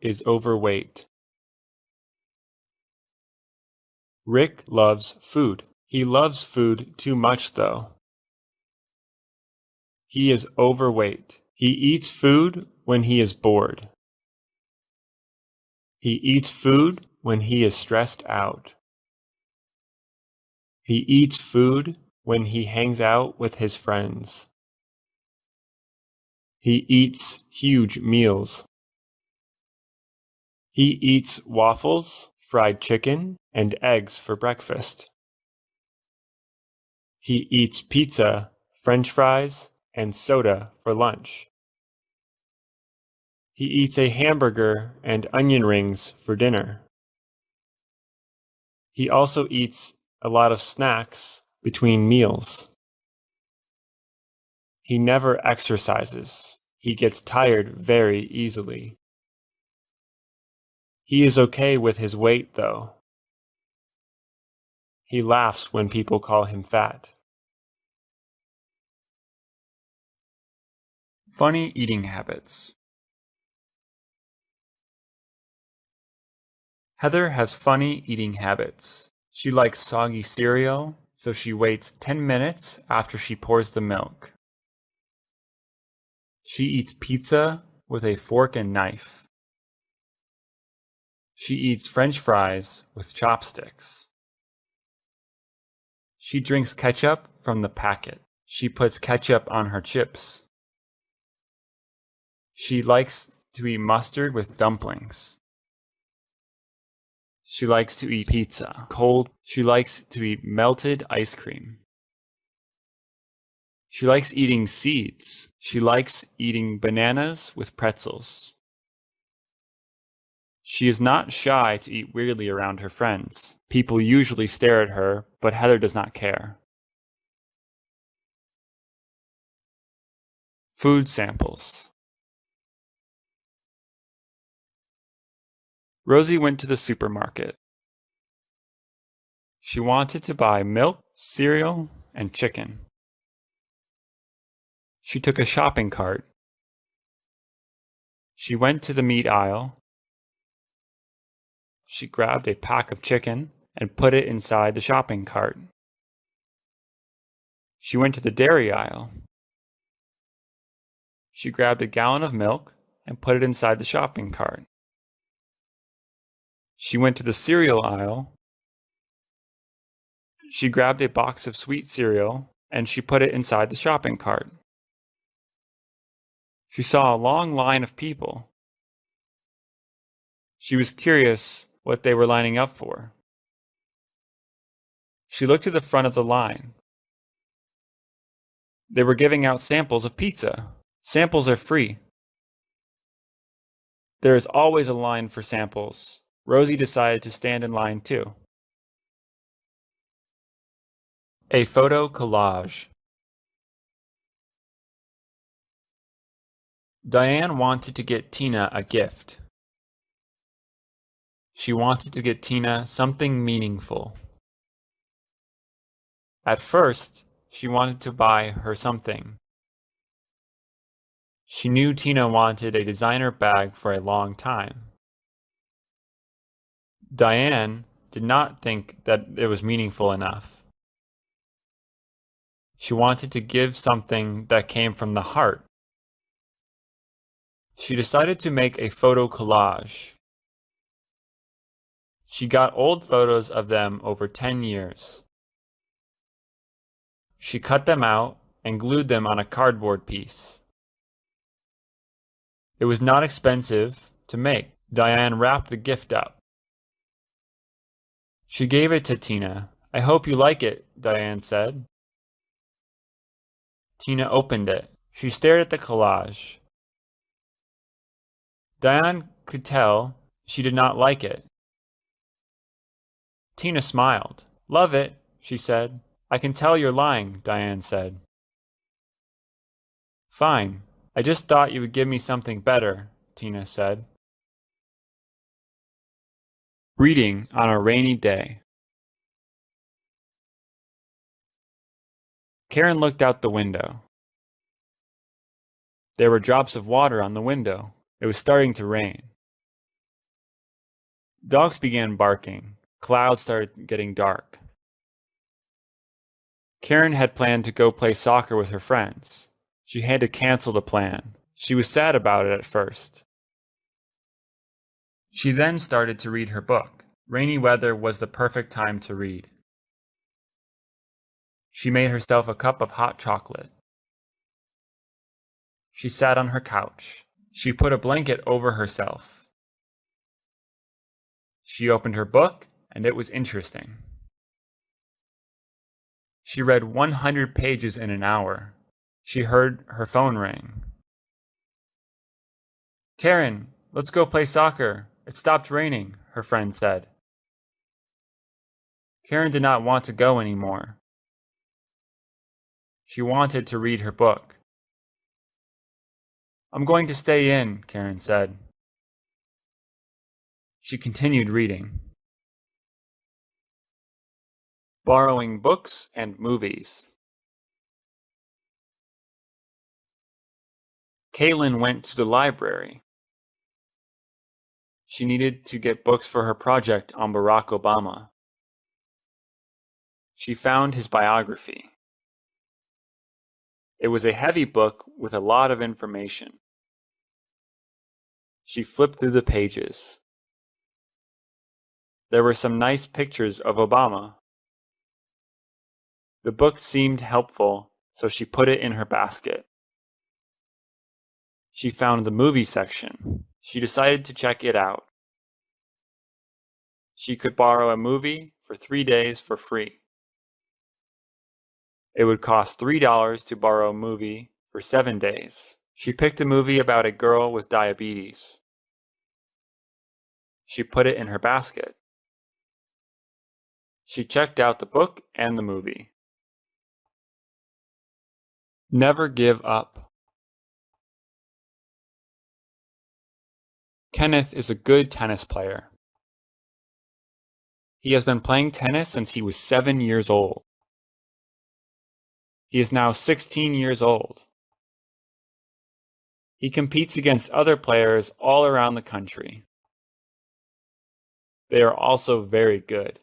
is overweight. Rick loves food. He loves food too much, though. He is overweight. He eats food when he is bored. He eats food when he is stressed out. He eats food when he hangs out with his friends. He eats huge meals. He eats waffles, fried chicken, and eggs for breakfast. He eats pizza, French fries, and soda for lunch. He eats a hamburger and onion rings for dinner. He also eats a lot of snacks between meals. He never exercises. He gets tired very easily. He is okay with his weight, though. He laughs when people call him fat. Funny eating habits. Heather has funny eating habits. She likes soggy cereal, so she waits 10 minutes after she pours the milk. She eats pizza with a fork and knife. She eats French fries with chopsticks. She drinks ketchup from the packet. She puts ketchup on her chips. She likes to eat mustard with dumplings. She likes to eat pizza cold. She likes to eat melted ice cream. She likes eating seeds. She likes eating bananas with pretzels. She is not shy to eat weirdly around her friends. People usually stare at her, but Heather does not care. Food samples. Rosie went to the supermarket. She wanted to buy milk, cereal, and chicken. She took a shopping cart. She went to the meat aisle. She grabbed a pack of chicken and put it inside the shopping cart. She went to the dairy aisle. She grabbed a gallon of milk and put it inside the shopping cart. She went to the cereal aisle. She grabbed a box of sweet cereal and she put it inside the shopping cart. She saw a long line of people. She was curious what they were lining up for. She looked to the front of the line. They were giving out samples of pizza. Samples are free. There is always a line for samples. Rosie decided to stand in line too. A photo collage. Diane wanted to get Tina a gift. She wanted to get Tina something meaningful. At first, she wanted to buy her something. She knew Tina wanted a designer bag for a long time. Diane did not think that it was meaningful enough. She wanted to give something that came from the heart. She decided to make a photo collage. She got old photos of them over 10 years. She cut them out and glued them on a cardboard piece. It was not expensive to make. Diane wrapped the gift up. She gave it to Tina. "I hope you like it," Diane said. Tina opened it. She stared at the collage. Diane could tell she did not like it. Tina smiled. "Love it," she said. "I can tell you're lying," Diane said. "Fine. I just thought you would give me something better," Tina said. Reading on a rainy day. Karen looked out the window. There were drops of water on the window. It was starting to rain. Dogs began barking. Clouds started getting dark. Karen had planned to go play soccer with her friends. She had to cancel the plan. She was sad about it at first. She then started to read her book. Rainy weather was the perfect time to read. She made herself a cup of hot chocolate. She sat on her couch. She put a blanket over herself. She opened her book, and it was interesting. She read 100 pages in an hour. She heard her phone ring. Karen, let's go play soccer. It stopped raining, her friend said. Karen did not want to go anymore. She wanted to read her book. I'm going to stay in, Karen said. She continued reading. Borrowing books and movies. Kaylin went to the library. She needed to get books for her project on Barack Obama. She found his biography. It was a heavy book with a lot of information. She flipped through the pages. There were some nice pictures of Obama. The book seemed helpful, so she put it in her basket. She found the movie section. She decided to check it out. She could borrow a movie for 3 days for free. It would cost $3 to borrow a movie for 7 days. She picked a movie about a girl with diabetes. She put it in her basket. She checked out the book and the movie. Never give up. Kenneth is a good tennis player. He has been playing tennis since he was 7 years old. He is now 16 years old. He competes against other players all around the country. They are also very good.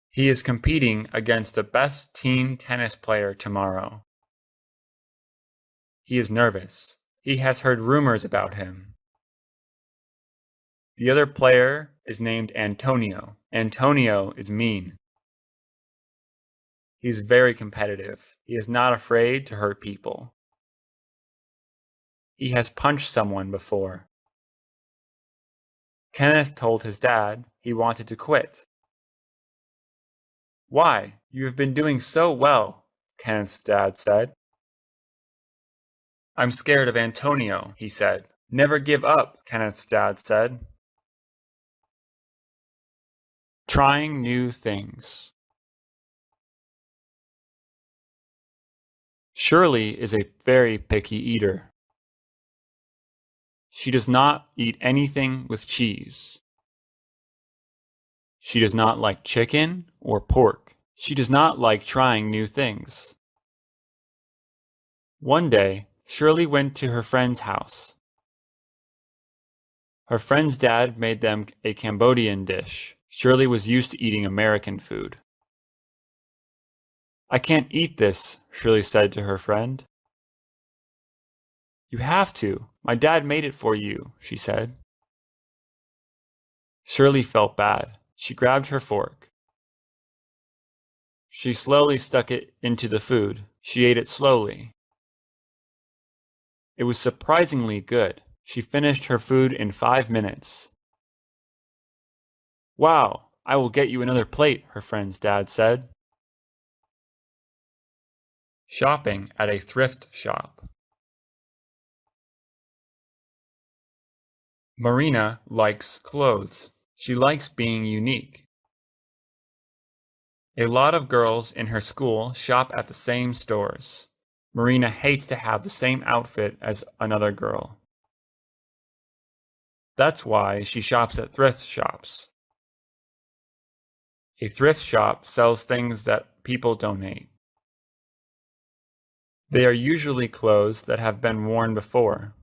He is competing against the best teen tennis player tomorrow. He is nervous. He has heard rumors about him. The other player is named Antonio. Antonio is mean. He is very competitive. He is not afraid to hurt people. He has punched someone before. Kenneth told his dad he wanted to quit. Why? You have been doing so well, Kenneth's dad said. I'm scared of Antonio, he said. Never give up, Kenneth's dad said. Trying new things. Shirley is a very picky eater. She does not eat anything with cheese. She does not like chicken or pork. She does not like trying new things. One day, Shirley went to her friend's house. Her friend's dad made them a Cambodian dish. Shirley was used to eating American food. I can't eat this, Shirley said to her friend. You have to. My dad made it for you, she said. Shirley felt bad. She grabbed her fork. She slowly stuck it into the food. She ate it slowly. It was surprisingly good. She finished her food in 5 minutes. Wow, I will get you another plate, her friend's dad said. Shopping at a thrift shop. Marina likes clothes. She likes being unique. A lot of girls in her school shop at the same stores. Marina hates to have the same outfit as another girl. That's why she shops at thrift shops. A thrift shop sells things that people donate. They are usually clothes that have been worn before.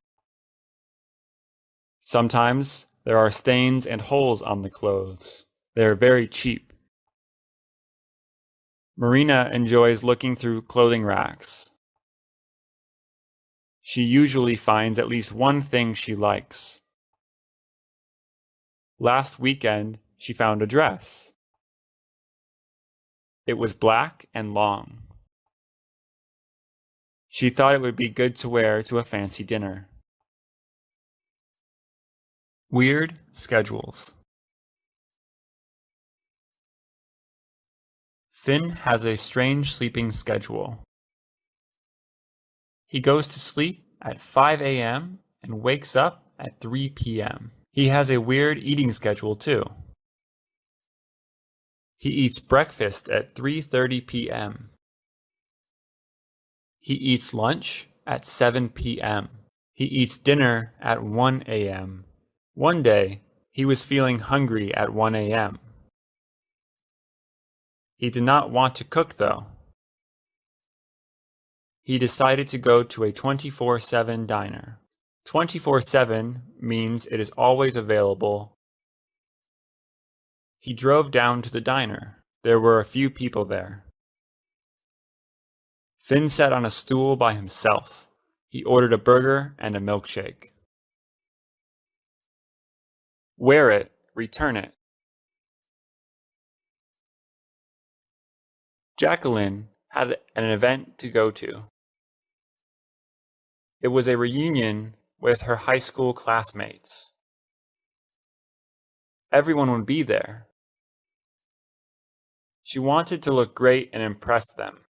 Sometimes There are stains and holes on the clothes. They are very cheap. Marina enjoys looking through clothing racks. She usually finds at least one thing she likes. Last weekend, she found a dress. It was black and long. She thought it would be good to wear to a fancy dinner. Weird schedules. Finn has a strange sleeping schedule. He goes to sleep at 5 a.m. and wakes up at 3 p.m. He has a weird eating schedule too. He eats breakfast at 3:30 p.m. He eats lunch at 7 p.m. He eats dinner at 1 a.m. One day, he was feeling hungry at 1 a.m. He did not want to cook though. He decided to go to a 24/7 diner. 24/7 means it is always available. He drove down to the diner. There were a few people there. Finn sat on a stool by himself. He ordered a burger and a milkshake. Wear it, return it. Jacqueline had an event to go to. It was a reunion with her high school classmates. Everyone would be there. She wanted to look great and impress them.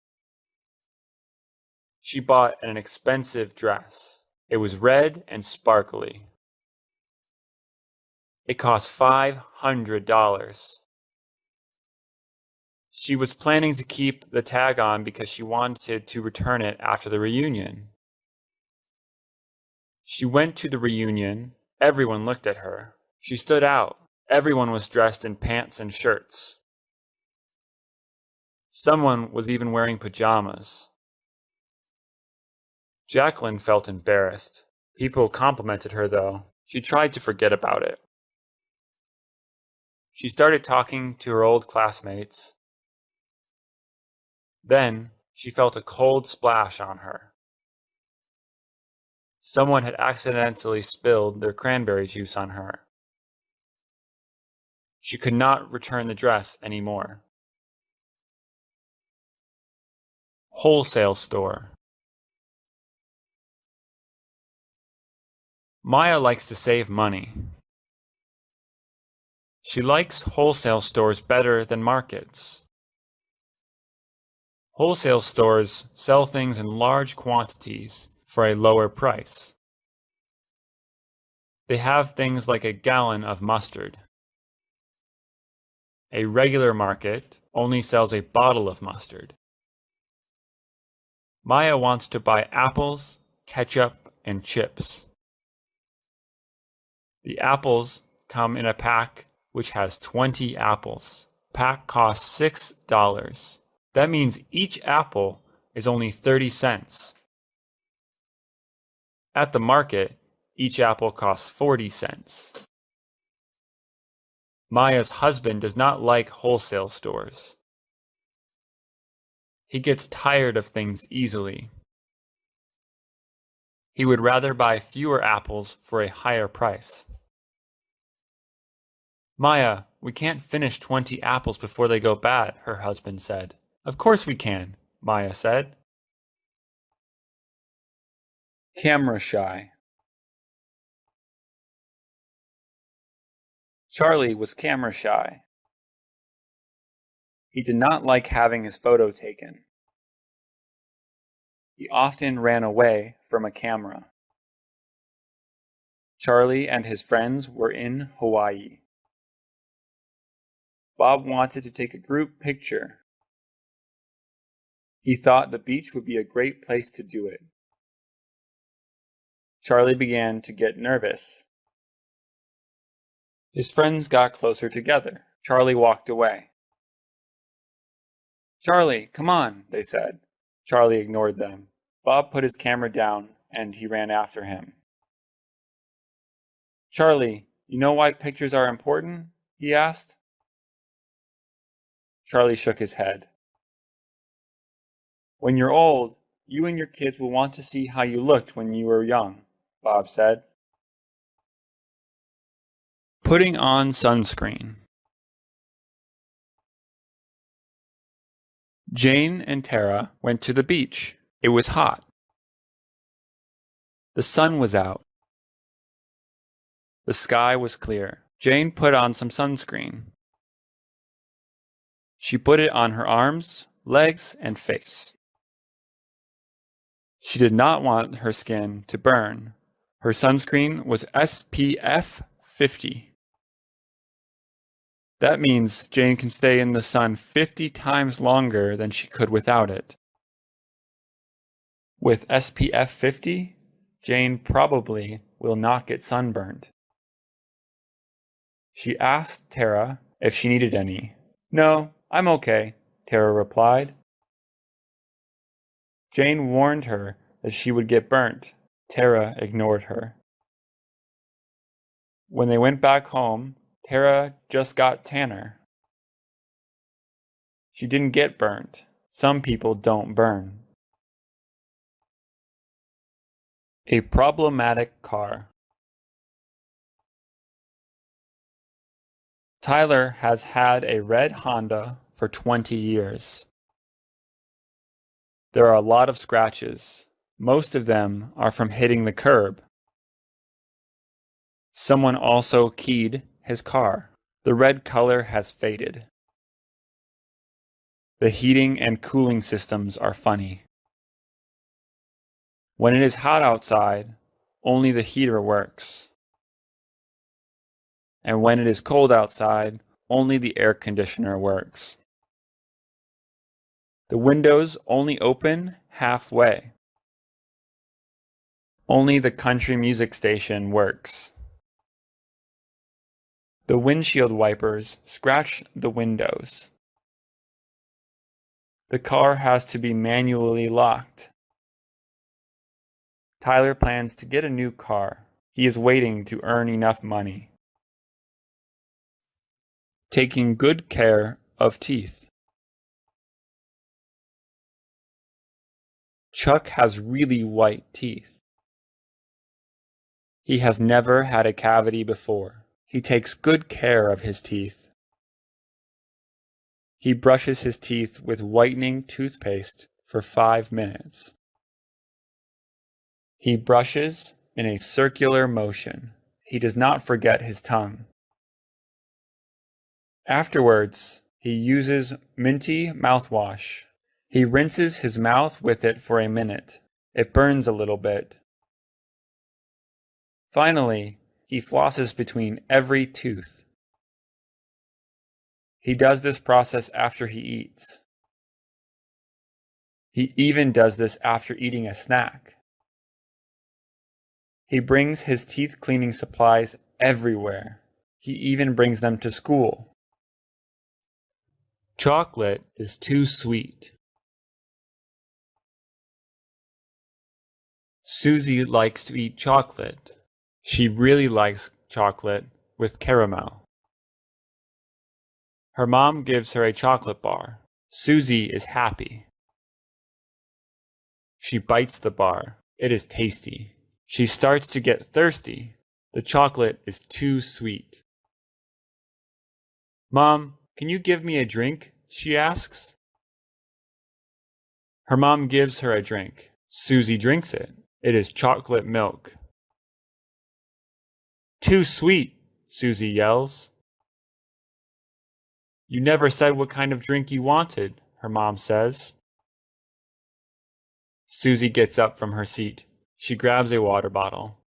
She bought an expensive dress. It was red and sparkly. It cost $500. She was planning to keep the tag on because she wanted to return it after the reunion. She went to the reunion. Everyone looked at her. She stood out. Everyone was dressed in pants and shirts. Someone was even wearing pajamas. Jacqueline felt embarrassed. People complimented her though. She tried to forget about it. She started talking to her old classmates. Then she felt a cold splash on her. Someone had accidentally spilled their cranberry juice on her. She could not return the dress anymore. Wholesale store. Maya likes to save money. She likes wholesale stores better than markets. Wholesale stores sell things in large quantities for a lower price. They have things like a gallon of mustard. A regular market only sells a bottle of mustard. Maya wants to buy apples, ketchup, and chips. The apples come in a pack which has 20 apples. Pack costs $6. That means each apple is only 30 cents. At the market, each apple costs 40 cents. Maya's husband does not like wholesale stores. He gets tired of things easily. He would rather buy fewer apples for a higher price. Maya, we can't finish 20 apples before they go bad, her husband said. Of course we can, Maya said. Camera shy. Charlie was camera shy. He did not like having his photo taken. He often ran away from a camera. Charlie and his friends were in Hawaii. Bob wanted to take a group picture. He thought the beach would be a great place to do it. Charlie began to get nervous. His friends got closer together. Charlie walked away. Charlie, come on, they said. Charlie ignored them. Bob put his camera down and he ran after him. Charlie, You know why pictures are important? He asked. Charlie shook his head. When you're old, you and your kids will want to see how you looked when you were young, Bob said. Putting on sunscreen. Jane and Tara went to the beach. It was hot. The sun was out. The sky was clear. Jane put on some sunscreen. She put it on her arms, legs, and face. She did not want her skin to burn. Her sunscreen was SPF 50. That means Jane can stay in the sun 50 times longer than she could without it. With SPF 50, Jane probably will not get sunburned. She asked Tara if she needed any. No, I'm okay, Tara replied. Jane warned her that she would get burnt. Tara ignored her. When they went back home, Tara just got tanner. She didn't get burnt. Some people don't burn. A problematic car. Tyler has had a red Honda for 20 years. There are a lot of scratches. Most of them are from hitting the curb. Someone also keyed his car. The red color has faded. The heating and cooling systems are funny. When it is hot outside, only the heater works. And when it is cold outside, only the air conditioner works. The windows only open halfway. Only the country music station works. The windshield wipers scratch the windows. The car has to be manually locked. Tyler plans to get a new car. He is waiting to earn enough money. Taking good care of teeth. Chuck has really white teeth. He has never had a cavity before. He takes good care of his teeth. He brushes his teeth with whitening toothpaste for 5 minutes. He brushes in a circular motion. He does not forget his tongue. Afterwards, he uses minty mouthwash. He rinses his mouth with it for a minute. It burns a little bit. Finally, he flosses between every tooth. He does this process after he eats. He even does this after eating a snack. He brings his teeth cleaning supplies everywhere. He even brings them to school. Chocolate is too sweet. Susie likes to eat chocolate. She really likes chocolate with caramel. Her mom gives her a chocolate bar. Susie is happy. She bites the bar. It is tasty. She starts to get thirsty. The chocolate is too sweet. Mom, can you give me a drink? She asks. Her mom gives her a drink. Susie drinks it. It is chocolate milk. Too sweet, Susie yells. You never said what kind of drink you wanted, her mom says. Susie gets up from her seat. She grabs a water bottle.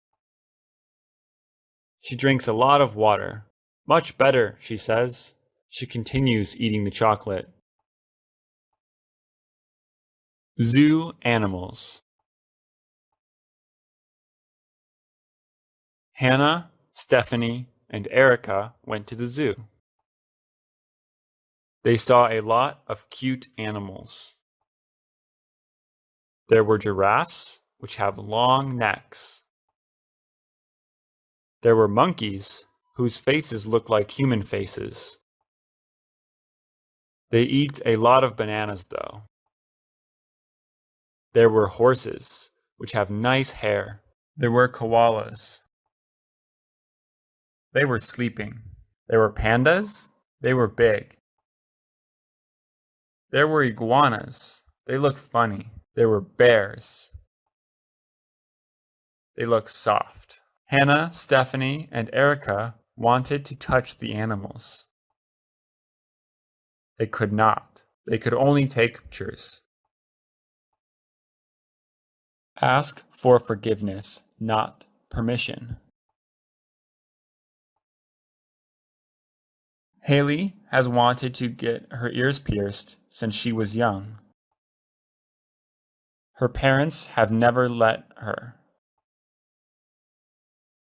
She drinks a lot of water. Much better, she says. She continues eating the chocolate. Zoo animals. Hannah, Stephanie, and Erica went to the zoo. They saw a lot of cute animals. There were giraffes, which have long necks. There were monkeys, whose faces look like human faces. They eat a lot of bananas, though. There were horses, which have nice hair. There were koalas. They were sleeping. There were pandas. They were big. There were iguanas. They looked funny. There were bears. They looked soft. Hannah, Stephanie, and Erica wanted to touch the animals. They could not. They could only take pictures. Ask for forgiveness, not permission. Haley has wanted to get her ears pierced since she was young. Her parents have never let her.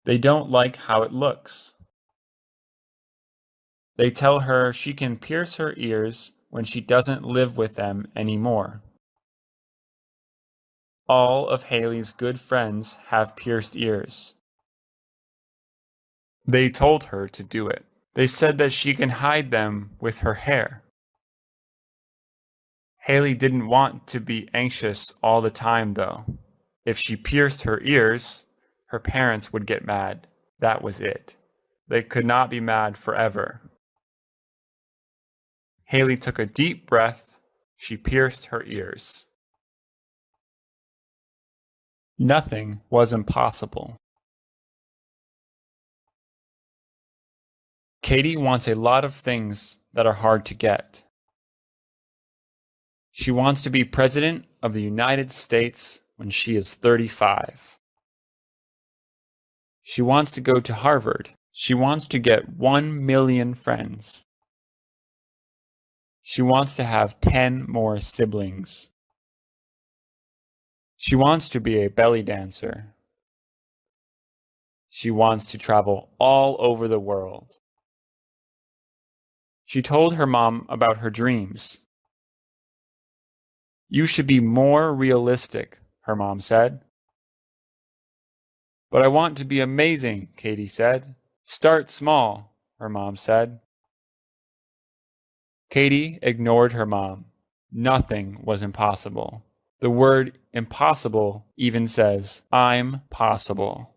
They don't like how it looks. They tell her she can pierce her ears when she doesn't live with them anymore. All of Haley's good friends have pierced ears. They told her to do it. They said that she can hide them with her hair. Haley didn't want to be anxious all the time, though. If she pierced her ears, her parents would get mad. That was it. They could not be mad forever. Haley took a deep breath. She pierced her ears. Nothing was impossible. Katie wants a lot of things that are hard to get. She wants to be President of the United States when she is 35. She wants to go to Harvard. She wants to get 1 million friends. She wants to have 10 more siblings. She wants to be a belly dancer. She wants to travel all over the world. She told her mom about her dreams. You should be more realistic, her mom said. But I want to be amazing, Katie said. Start small, her mom said. Katie ignored her mom. Nothing was impossible. The word impossible even says, I'm possible.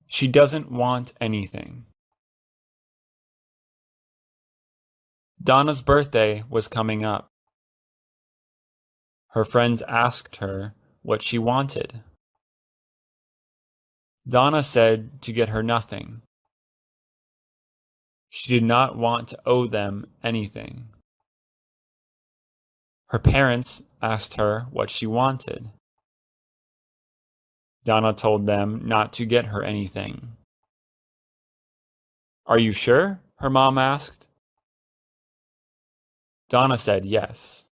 She doesn't want anything. Donna's birthday was coming up. Her friends asked her what she wanted. Donna said to get her nothing. She did not want to owe them anything. Her parents asked her what she wanted. Donna told them not to get her anything. Are you sure? Her mom asked. Donna said yes.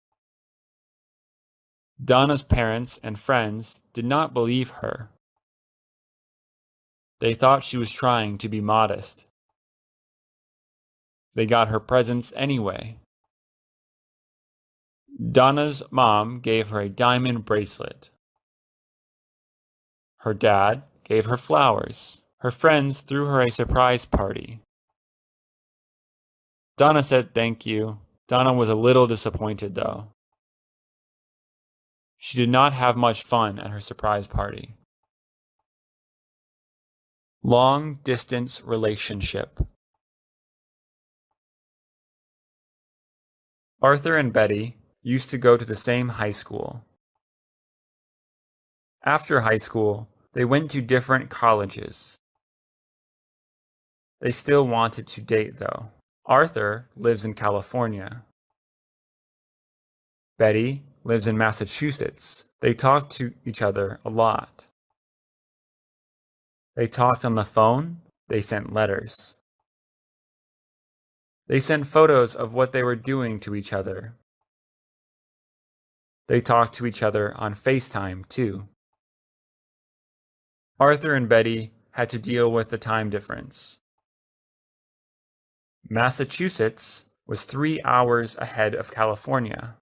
Donna's parents and friends did not believe her. They thought she was trying to be modest. They got her presents anyway. Donna's mom gave her a diamond bracelet. Her dad gave her flowers. Her friends threw her a surprise party. Donna said thank you. Donna was a little disappointed, though. She did not have much fun at her surprise party. Long-distance relationship. Arthur and Betty used to go to the same high school. After high school, they went to different colleges. They still wanted to date, though. Arthur lives in California. Betty lives in Massachusetts. They talk to each other a lot. They talked on the phone. They sent letters. They sent photos of what they were doing to each other. They talked to each other on FaceTime, too. Arthur and Betty had to deal with the time difference. Massachusetts was 3 hours ahead of California.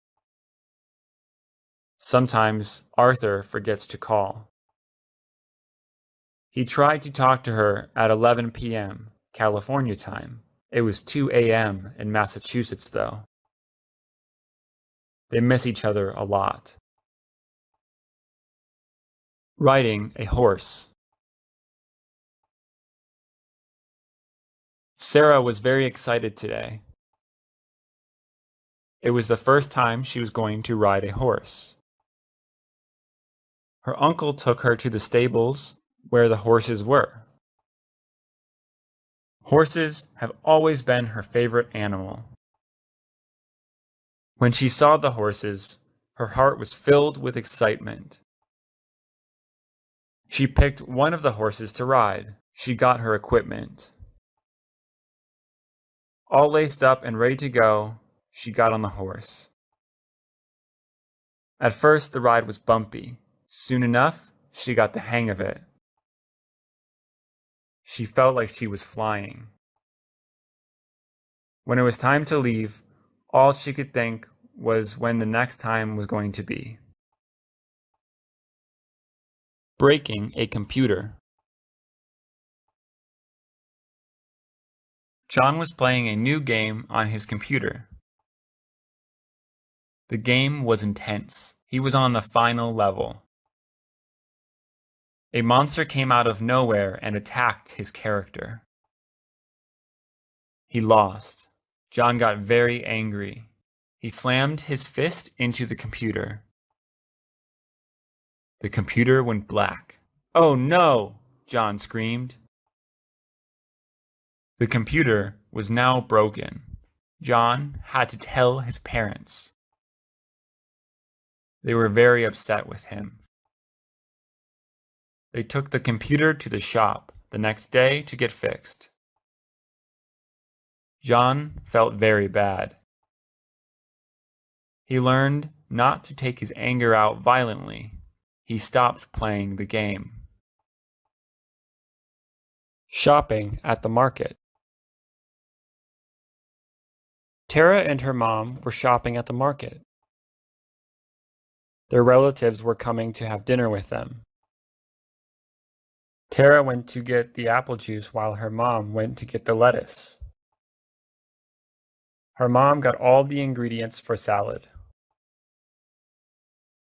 Sometimes Arthur forgets to call. He tried to talk to her at 11 p.m. California time. It was 2 a.m. in Massachusetts, though. They miss each other a lot. Riding a horse. Sarah was very excited today. It was the first time she was going to ride a horse. Her uncle took her to the stables where the horses were. Horses have always been her favorite animal. When she saw the horses, her heart was filled with excitement. She picked one of the horses to ride. She got her equipment. All laced up and ready to go, she got on the horse. At first, the ride was bumpy. Soon enough, she got the hang of it. She felt like she was flying. When it was time to leave, all she could think was when the next time was going to be. Breaking a computer. John was playing a new game on his computer. The game was intense. He was on the final level. A monster came out of nowhere and attacked his character. He lost. John got very angry. He slammed his fist into the computer. The computer went black. "Oh no!" John screamed. The computer was now broken. John had to tell his parents. They were very upset with him. They took the computer to the shop the next day to get fixed. John felt very bad. He learned not to take his anger out violently. He stopped playing the game. Shopping at the market. Tara and her mom were shopping at the market. Their relatives were coming to have dinner with them. Tara went to get the apple juice while her mom went to get the lettuce. Her mom got all the ingredients for salad.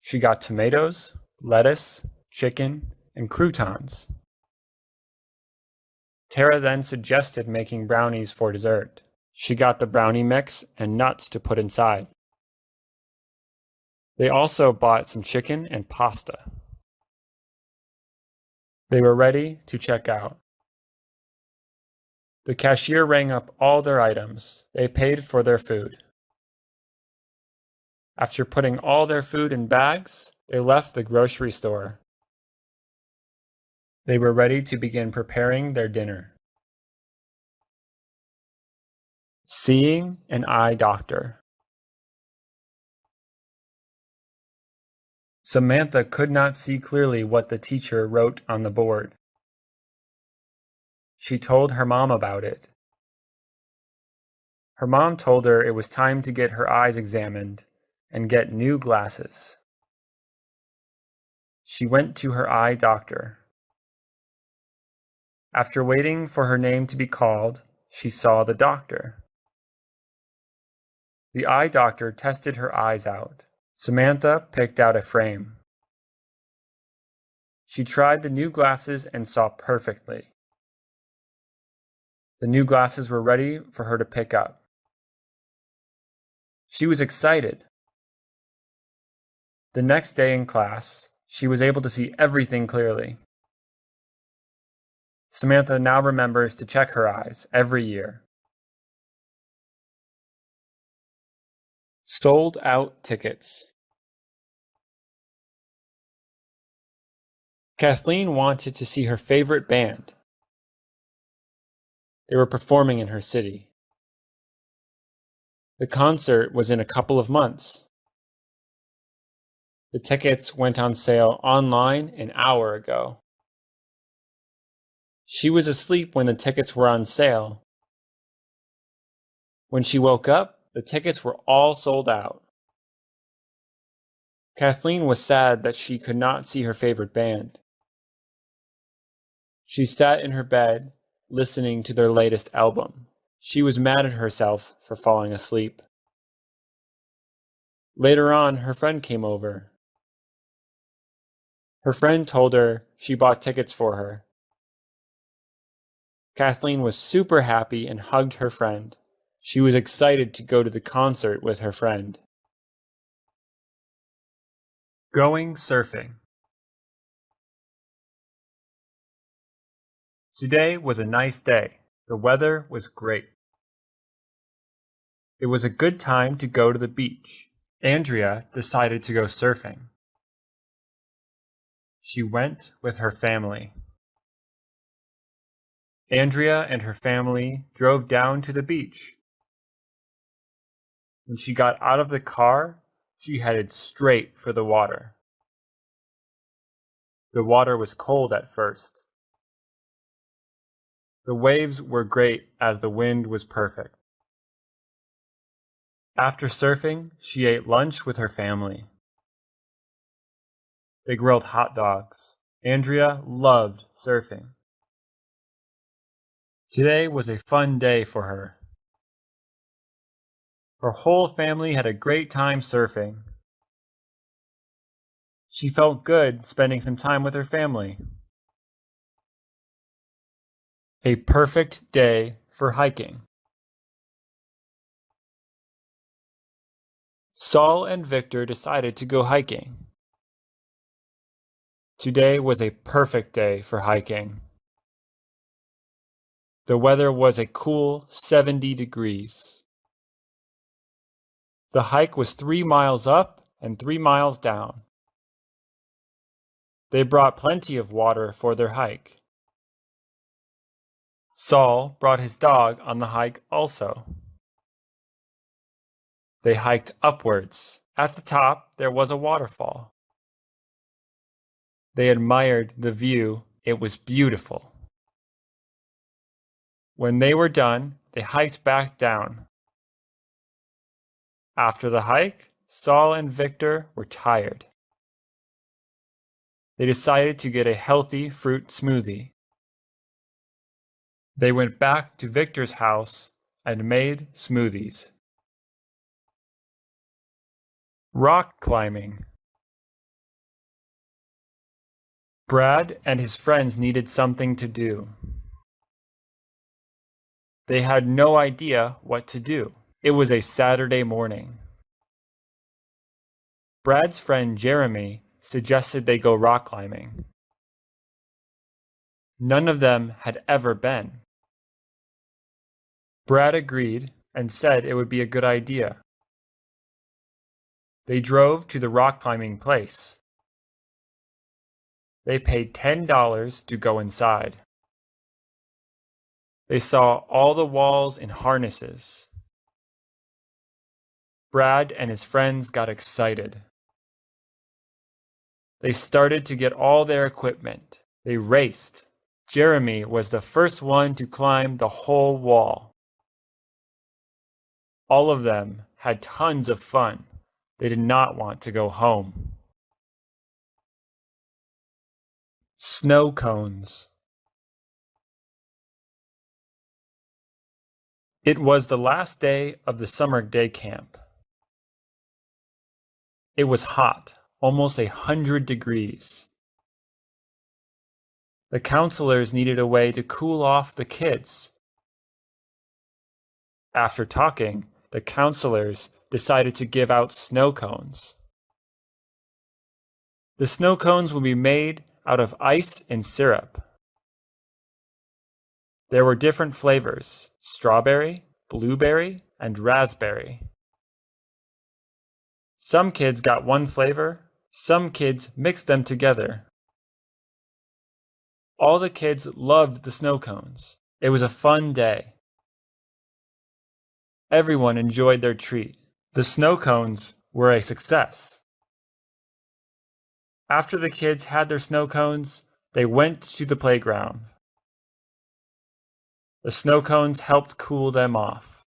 She got tomatoes, lettuce, chicken, and croutons. Tara then suggested making brownies for dessert. She got the brownie mix and nuts to put inside. They also bought some chicken and pasta. They were ready to check out. The cashier rang up all their items. They paid for their food. After putting all their food in bags, they left the grocery store. They were ready to begin preparing their dinner. Seeing an eye doctor. Samantha could not see clearly what the teacher wrote on the board. She told her mom about it. Her mom told her it was time to get her eyes examined and get new glasses. She went to her eye doctor. After waiting for her name to be called, she saw the doctor. The eye doctor tested her eyes out. Samantha picked out a frame. She tried the new glasses and saw perfectly. The new glasses were ready for her to pick up. She was excited. The next day in class, she was able to see everything clearly. Samantha now remembers to check her eyes every year. Sold out tickets. Kathleen wanted to see her favorite band. They were performing in her city. The concert was in a couple of months. The tickets went on sale online an hour ago. She was asleep when the tickets were on sale. When she woke up, the tickets were all sold out. Kathleen was sad that she could not see her favorite band. She sat in her bed, listening to their latest album. She was mad at herself for falling asleep. Later on, her friend came over. Her friend told her she bought tickets for her. Kathleen was super happy and hugged her friend. She was excited to go to the concert with her friend. Going surfing. Today was a nice day. The weather was great. It was a good time to go to the beach. Andrea decided to go surfing. She went with her family. Andrea and her family drove down to the beach. When she got out of the car, she headed straight for the water. The water was cold at first. The waves were great as the wind was perfect. After surfing, she ate lunch with her family. They grilled hot dogs. Andrea loved surfing. Today was a fun day for her. Her whole family had a great time surfing. She felt good spending some time with her family. A perfect day for hiking. Saul and Victor decided to go hiking. Today was a perfect day for hiking. The weather was a cool 70 degrees. The hike was 3 miles up and 3 miles down. They brought plenty of water for their hike. Saul brought his dog on the hike also. They hiked upwards. At the top, there was a waterfall. They admired the view. It was beautiful. When they were done, they hiked back down. After the hike, Saul and Victor were tired. They decided to get a healthy fruit smoothie. They went back to Victor's house and made smoothies. Rock climbing. Brad and his friends needed something to do. They had no idea what to do. It was a Saturday morning. Brad's friend Jeremy suggested they go rock climbing. None of them had ever been. Brad agreed and said it would be a good idea. They drove to the rock climbing place. They paid $10 to go inside. They saw all the walls in harnesses. Brad and his friends got excited. They started to get all their equipment. They raced. Jeremy was the first one to climb the whole wall. All of them had tons of fun. They did not want to go home. Snow cones. It was the last day of the summer day camp. It was hot, almost 100 degrees. The counselors needed a way to cool off the kids. After talking, the counselors decided to give out snow cones. The snow cones would be made out of ice and syrup. There were different flavors: strawberry, blueberry, and raspberry. Some kids got one flavor, some kids mixed them together. All the kids loved the snow cones. It was a fun day. Everyone enjoyed their treat. The snow cones were a success. After the kids had their snow cones, they went to the playground. The snow cones helped cool them off.